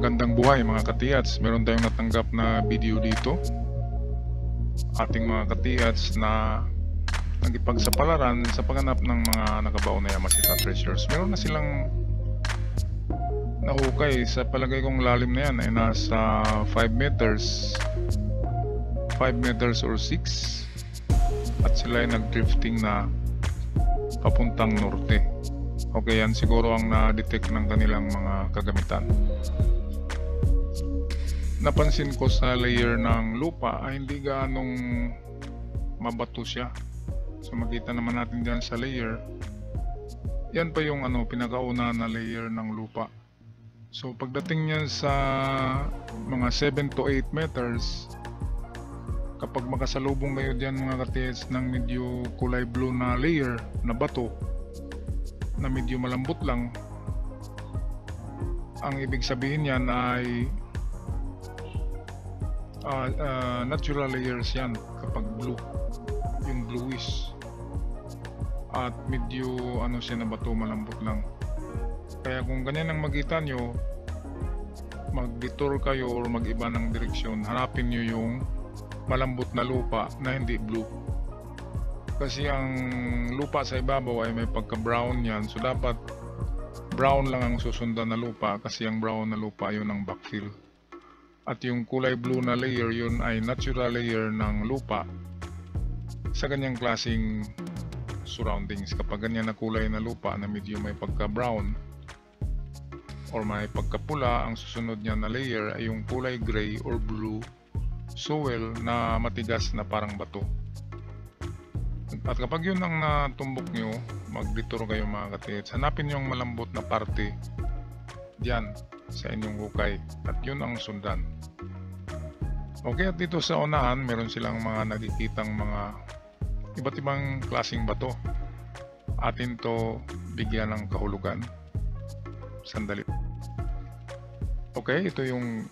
Magandang buhay mga katiyats. Meron tayong natanggap na video dito. Ating mga katiyats na nagipagsapalaran sa paghanap ng mga nakabaon na Yamashita treasures. Meron na silang nahukay. Sa palagay kong lalim na yan ay nasa 5 meters or 6, at sila ay nagdrifting na papuntang norte. Okay, yan siguro ang na-detect ng kanilang mga kagamitan. Napansin ko sa layer ng lupa ay hindi gaanong mabato siya. So makita naman natin dyan sa layer, yan pa yung pinakauna na layer ng lupa. So pagdating niyan sa mga 7 to 8 meters, kapag makasalubong kayo dyan mga katiyats ng medyo kulay blue na layer na bato na medyo malambot lang, ang ibig sabihin yan ay natural layers yan kapag blue, yung bluish at medyo siya na bato, malambot lang. Kaya kung ganyan ang makita nyo, mag-detour kayo or mag-iba ng direksyon, hanapin nyo yung malambot na lupa na hindi blue. Kasi ang lupa sa ibabaw ay may pagka-brown yan, so dapat brown lang ang susundan na lupa, kasi ang brown na lupa yun ang backfill. At yung kulay blue na layer, yun ay natural layer ng lupa sa ganyang klaseng surroundings. Kapag ganyan na kulay na lupa na medyo may pagka-brown or may pagka-pula, ang susunod niya na layer ay yung kulay gray or blue soil na matigas na parang bato. At kapag yun ang natumbok nyo, mag-detour kayo mga katiyats, hanapin yung malambot na parte diyan sa inyong hukay at yun ang sundan. Okay, at dito sa unahan meron silang mga nakikitang mga iba't ibang klaseng bato. Atin to bigyan ng kahulugan. Sandali. Okay, ito yung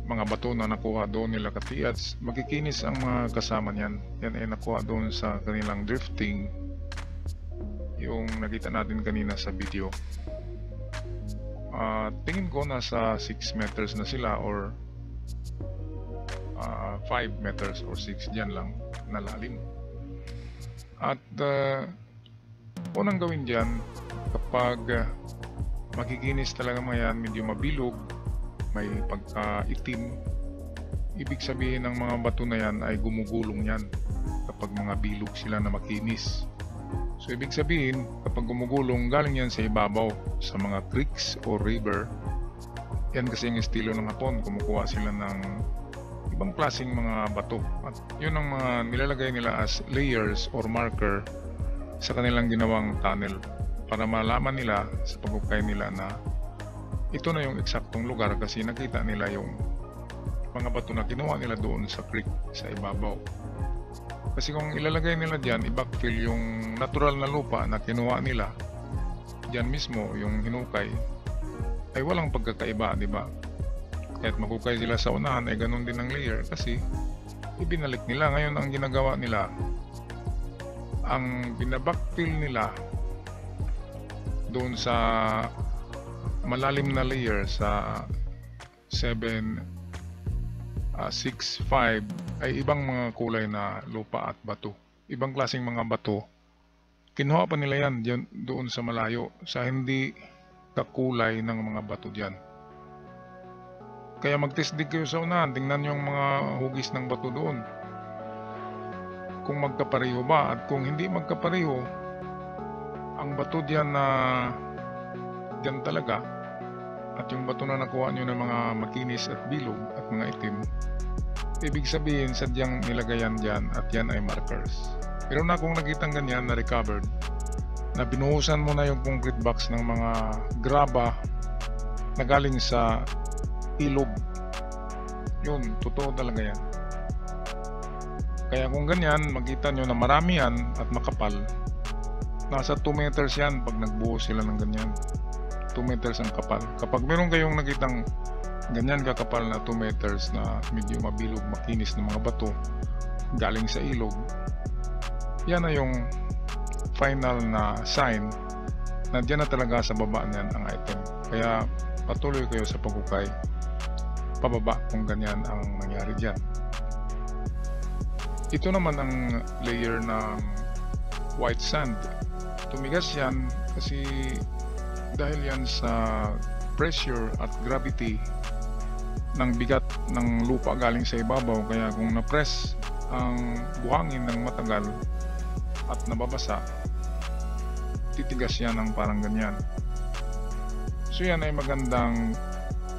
mga bato na nakuha doon nila katiyats. Magkikinis ang mga kasama niyan. Yan ay nakuha doon sa kanilang drifting, yung nakita natin kanina sa video. Tingin ko nasa 6 meters na sila or 5 meters or 6, dyan lang na lalim. At unang gawin dyan, kapag makikinis talaga mga yan, medyo mabilog, may pagka-itim, ibig sabihin ng mga bato na yan ay gumugulong yan kapag mga bilog sila na makinis. So ibig sabihin, kapag gumugulong, galing yan sa ibabaw, sa mga creeks o river. Yan kasi yung estilo ng Hapon, kumukuha sila ng ibang klaseng mga bato, at yun ang mga nilalagay nila as layers or marker sa kanilang ginawang tunnel, para malaman nila sa paghukay nila na ito na yung eksaktong lugar, kasi nakita nila yung mga bato na kinuha nila doon sa creek sa ibabaw. Kasi kung ilalagay nila dyan, i-backfill yung natural na lupa na kinuha nila dyan mismo, yung hinukay, ay walang pagkakaiba, di ba? Kahit maghukay sila sa unahan ay ganun din ang layer, kasi ibinalik nila. Ngayon ang ginagawa nila, ang binabackfill nila doon sa malalim na layer sa 7, 6, 5 ay ibang mga kulay na lupa at bato, ibang klaseng mga bato. Kinuha pa nila yan doon sa malayo, sa hindi kakulay ng mga bato dyan. Kaya mag-test dig kayo sa unahan, tingnan yung mga hugis ng bato doon, kung magkapareho ba. At kung hindi magkapareho ang bato dyan na dyan talaga, at yung bato na nakuha nyo ng mga makinis at bilog at mga itim, ibig sabihin sadyang nilagayan dyan at yan ay markers. Pero na kung nakitang ganyan na recovered, na binuhusan mo na yung concrete box ng mga graba na galing sa ilog, yun, totoo talaga yan. Kaya kung ganyan, makita nyo na marami yan at makapal, nasa 2 meters yan pag nagbuo sila ng ganyan. 2 meters ang kapal. Kapag meron kayong nakitang ganyan kakapal na 2 meters na medyo mabilog, makinis na mga bato galing sa ilog, yan na yung final na sign na dyan na talaga sa baba niyan ang item. Kaya patuloy kayo sa paghukay pababa kung ganyan ang nangyari dyan. Ito naman ang layer ng white sand. Tumigas yan kasi dahil yan sa pressure at gravity ng bigat ng lupa galing sa ibabaw, kaya kung na-press ang buhangin ng matagal at nababasa, titigas yan ng parang ganyan. So yan ay magandang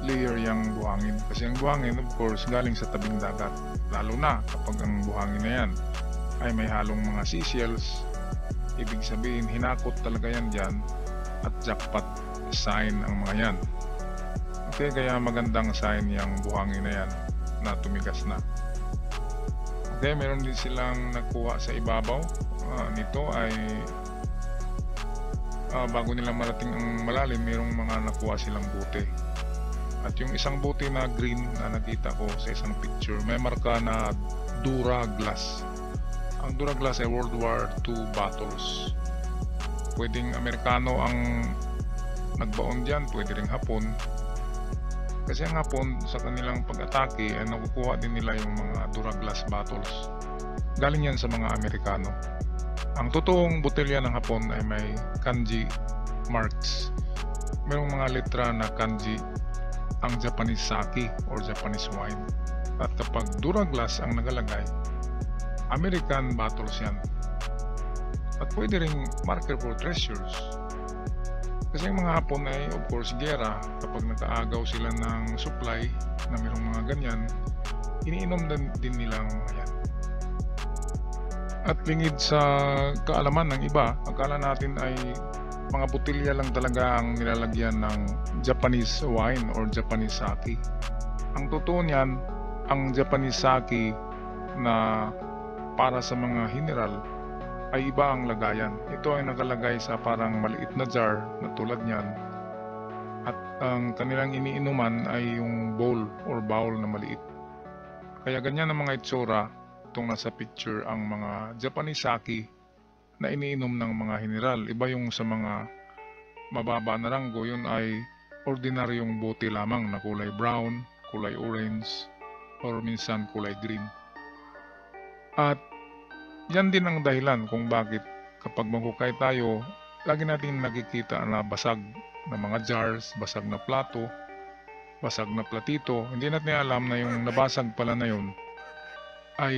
layer yung buhangin, kasi ang buhangin of course galing sa tabing dagat, lalo na kapag ang buhangin na yan ay may halong mga seashells. Ibig sabihin hinakot talaga yan dyan at jackpot sign ang mga yan. Okay, kaya magandang sign yung buhangin na yan na tumigas na. Okay, meron din silang nakuha sa ibabaw nito ay bago nilang marating ang malalim, merong mga nakuha silang bote. At yung isang bote na green na nakita ko sa isang picture, may marka na Duraglass. Ang Duraglass ay World War II battles. Pwedeng Amerikano ang nagbaon dyan, pwede ring Hapon. Kasi ang Hapon sa kanilang pag-atake ay nakukuha din nila yung mga Duraglass battles. Galing yan sa mga Amerikano. Ang totoong botelya ng Hapon ay may kanji marks. Merong mga letra na kanji ang Japanese sake or Japanese wine. At kapag Duraglass ang nagalagay, American bottles yan. At pwede ring marker for treasures. Kasi yung mga Hapon ay of course gera. Kapag nakaagaw sila ng supply na mayroong mga ganyan, iniinom din nilang yan. At lingid sa kaalaman ng iba, akala natin ay mga botelya lang talaga ang nilalagyan ng Japanese wine or Japanese sake. Ang totoo niyan, ang Japanese sake na para sa mga general ay iba ang lagayan. Ito ay nakalagay sa parang maliit na jar na tulad niyan. At ang kanilang iniinuman ay yung bowl or bowl na maliit. Kaya ganyan ang mga itsura itong nasa picture, ang mga Japanese sake na iniinom ng mga general. Iba yung sa mga mababa na ranggo, yun ay ordinaryong bote lamang na kulay brown, kulay orange, or minsan kulay green. At yan din ang dahilan kung bakit kapag maghukay tayo, lagi natin nakikita na basag na mga jars, basag na plato, basag na platito. Hindi natin alam na yung nabasag pala na yun ay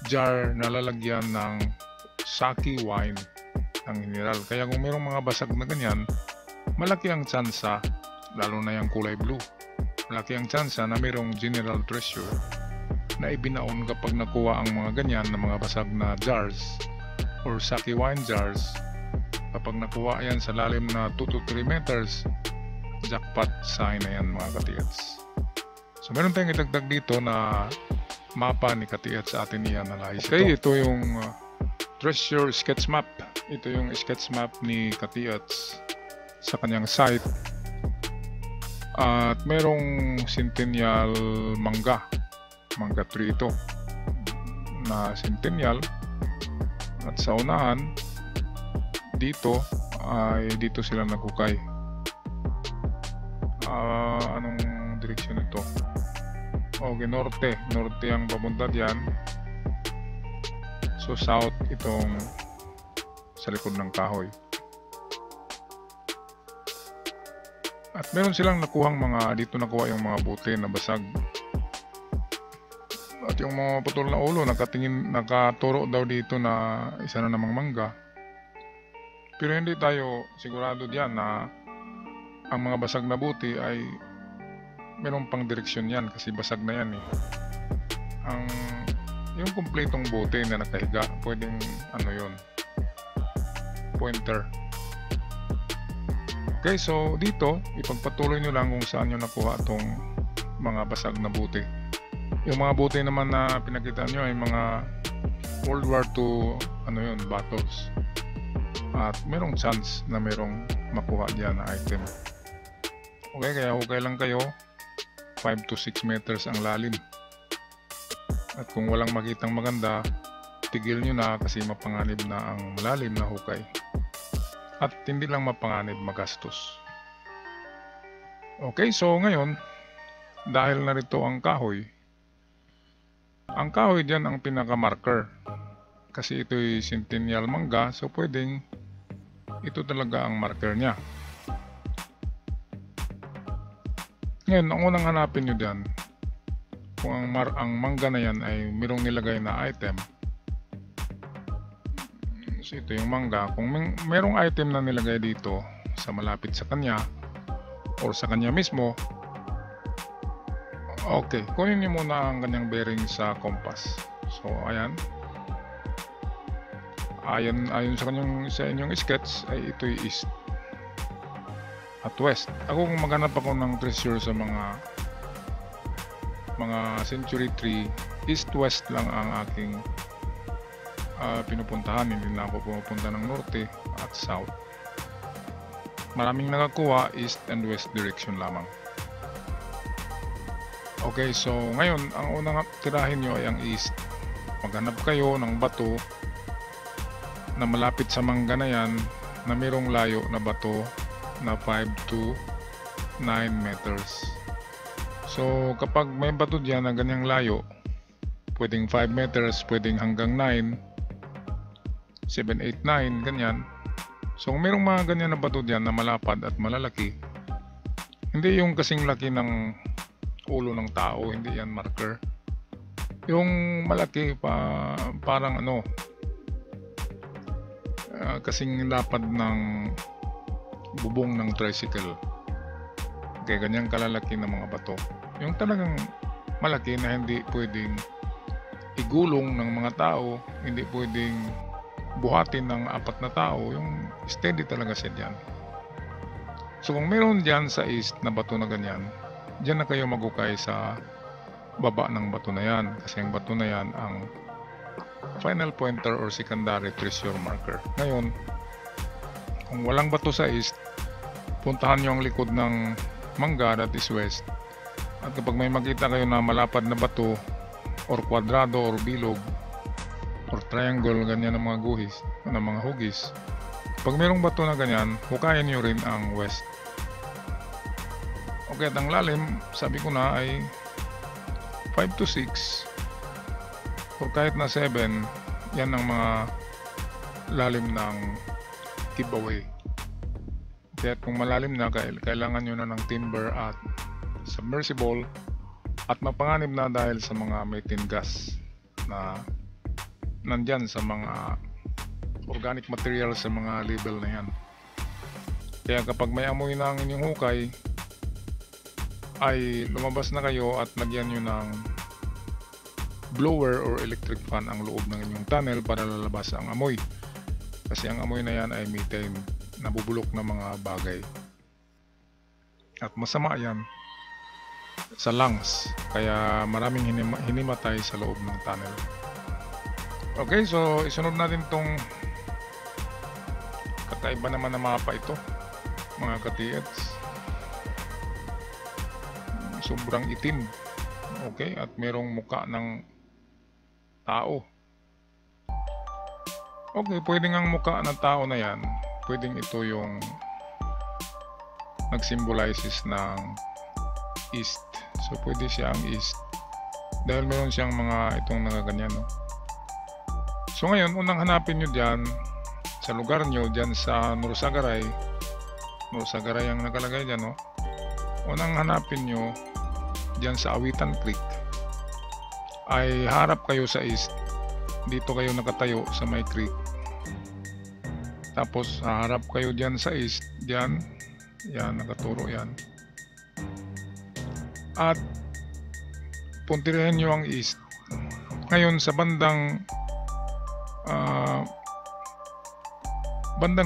jar na lalagyan ng sake wine ng general. Kaya kung mayroong mga basag na ganyan, malaki ang tsansa, lalo na yung kulay blue, malaki ang tsansa na mayroong general treasure na ibinaon kapag nakuha ang mga ganyan na mga basag na jars or sake wine jars. Kapag nakuha yan sa lalim na 2 to 3 meters, jackpot sign na yan mga katiats. So meron tayong itagdag dito na mapa ni Katiats sa atin i-analyze. Okay, ito yung treasure sketch map. Ito yung sketch map ni Katiats sa kanyang site. At merong centennial mangga tree ito na centennial. At sa unahan dito sila naghukay. Anong direksyon ito? Okay, norte ang papunta diyan. So south itong sa likod ng kahoy. At meron silang nakuhang dito nakuha yung mga bote na basag. At yung mga putol na ulo, nakaturo daw dito na isa na namang mangga. Pero hindi tayo sigurado diyan na ang mga basag na bote ay merong pang direksyon yan kasi basag na yan eh. Yung kumpletong bote na nakahiga, pwedeng yun, pointer. Okay, so dito ipagpatuloy nyo lang kung saan nyo nakuha itong mga basag na bote. Yung mga bote naman na pinakita nyo ay mga World War II battles. At merong chance na merong makuha diyan na item. Okay, kaya hukay lang kayo. 5 to 6 meters ang lalim. At kung walang makitang maganda, tigil nyo na kasi mapanganib na ang malalim na hukay. At hindi lang mapanganib, magastos. Okay, so ngayon dahil narito ang kahoy. Ang kahoy dyan ang pinaka-marker. Kasi ito'y Centennial mangga, so pwedeng ito talaga ang marker niya. Ngayon, ang unang hanapin nyo dyan, kung ang mangga na yan ay mayroong nilagay na item. So ito yung mangga. Kung mayroong item na nilagay dito sa malapit sa kanya or sa kanya mismo, okay, kunin niyo muna ang kanyang bearing sa compass. So ayan. Ayon sa inyong sketch ay ito'y east at west. Ako kung maghanap ako ng treasure sa mga century tree, east-west lang ang aking pinupuntahan. Hindi na ako pumupunta ng norte at south. Maraming nakakuha east and west direction lamang. Okay, so ngayon ang unang tirahin nyo ay ang east. Maghanap kayo ng bato na malapit sa mangga na yan, na mayroong layo na bato na 5 to 9 meters. So kapag may bato dyan na ganyang layo, pwedeng 5 meters, pwedeng hanggang 9, 7, 8, 9, ganyan. So kung mayroong mga ganyan na bato dyan na malapad at malalaki, hindi yung kasing laki ng ulo ng tao, hindi yan marker. Yung malaki parang kasing lapad ng bubong ng tricycle. Kaya ganyang kalalaki ng mga bato. Yung talagang malaki na hindi pwedeng igulong ng mga tao, hindi pwedeng buhatin ng 4 na tao, yung steady talaga siya dyan. So kung meron dyan sa east na bato na ganyan, dyan na kayo magukay sa baba ng bato na yan, kasi ang bato na yan ang final pointer or secondary treasure marker. Ngayon, kung walang bato sa east, puntahan nyo ang likod ng mangga, that is west. At kapag may makita kayo na malapad na bato or kwadrado or bilog or triangle, ganyan ng mga guhis, ng mga hugis, pag mayroong bato na ganyan, hukayin nyo rin ang west. Okay, at ang lalim, sabi ko na ay 5 to 6 or kahit na 7, yan ang mga lalim ng giveaway. Kaya kung malalim na, kailangan nyo na ng timber at submersible at mapanganib na dahil sa mga methane gas na nandyan sa mga organic material sa mga label na yan. Kaya kapag may amoy na ang inyong hukay, ay lumabas na kayo at lagyan nyo ng blower or electric fan ang loob ng inyong tunnel para lalabas ang amoy. Kasi ang amoy na yan ay methane, nabubulok na mga bagay. At masama yan sa lungs, kaya maraming hinimatay sa loob ng tunnel. Okay, so isunod natin tong kakaiba naman na mapa ito, mga ka-TX. Sobrang itim. Okay, at merong muka ng tao. Okay, pwedeng ang muka ng tao na yan, pwedeng ito yung nag-symbolizes ng east. So pwede siyang east dahil meron siyang mga itong nagaganyan, no? So ngayon, unang hanapin nyo dyan sa lugar nyo, dyan sa Norsagaray ang nakalagay dyan, no? Unang hanapin nyo dyan sa Awitan Creek ay harap kayo sa east. Dito kayo nakatayo sa may creek, tapos harap kayo dyan sa east, dyan, yan, nakaturo yan, at puntirin nyo ang east. Ngayon sa bandang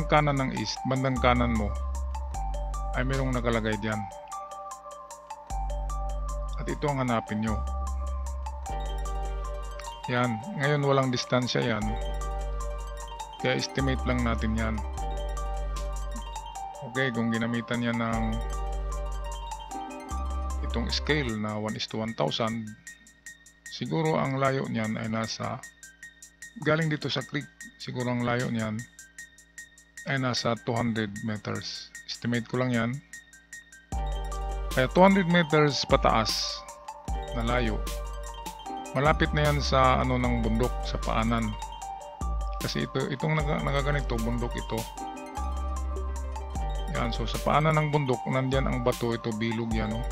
kanan ng east, bandang kanan mo ay mayroong nakalagay dyan, at ito ang hanapin nyo. Yan, ngayon walang distansya yan, kaya estimate lang natin yan. Okay, kung ginamitan yan ng itong scale na 1:1000, siguro ang layo niyan ay nasa, galing dito sa creek, siguro ang layo niyan ay nasa 200 meters. Estimate ko lang yan. Kaya 200 meters pataas na layo. Malapit na yan sa ano ng bundok, sa paanan. Kasi itong nakaganito, bundok ito. Yan, so sa paanan ng bundok, nandyan ang bato, ito bilog yan. Oh.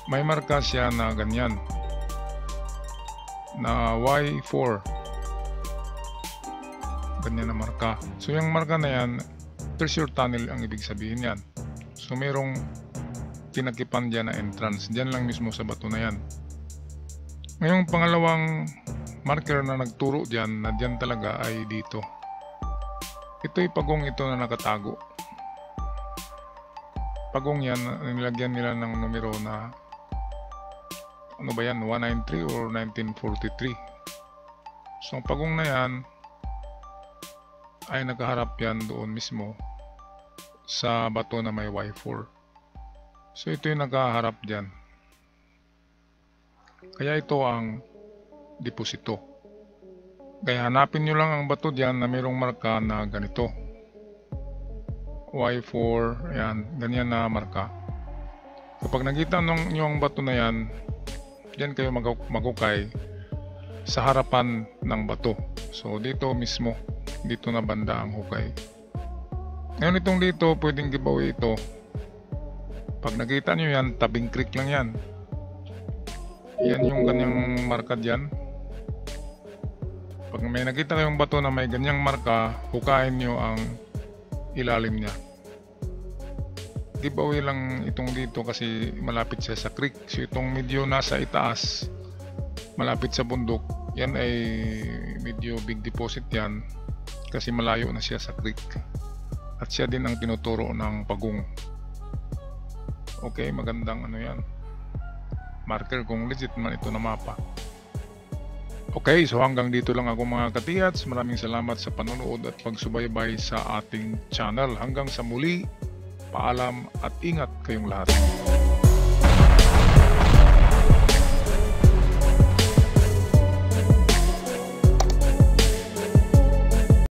May marka siya na ganyan. Na Y4. Ganyan na marka. So yung marka na yan, treasure tunnel ang ibig sabihin yan. So merong tinakipan dyan na entrance. Dyan lang mismo sa bato na yan. Ngayong pangalawang marker na nagturo dyan, na dyan talaga ay dito. Ito'y pagong ito na nakatago. Pagong yan, nilagyan nila ng numero na ano ba yan, 193 or 1943. So ang pagong na yan ay nakaharap yan doon mismo sa bato na may Y4. So ito yung nakaharap dyan. Kaya ito ang deposito. Kaya hanapin nyo lang ang bato dyan na mayroong marka na ganito. Y4, yan, ganyan na marka. Kapag nakita nyo ang bato na yan, dyan kayo magukay sa harapan ng bato. So dito mismo, dito na banda ang hukay. Ngayon itong dito, pwedeng giveaway ito. Pag nakita nyo yan, tabing creek lang yan. Yan yung ganyang marka dyan. Pag may nakita kayong bato na may ganyang marka, hukayin nyo ang ilalim niya. Giveaway lang itong dito kasi malapit siya sa creek. So itong medyo nasa itaas, malapit sa bundok, yan ay medyo big deposit yan kasi malayo na siya sa creek. At siya din ang tinuturo ng pagong. Okay, magandang ano yan, marker kung legit man ito na mapa. Okay, so hanggang dito lang ako mga katiyats. Maraming salamat sa panonood at pagsubaybay sa ating channel. Hanggang sa muli, paalam at ingat kayong lahat.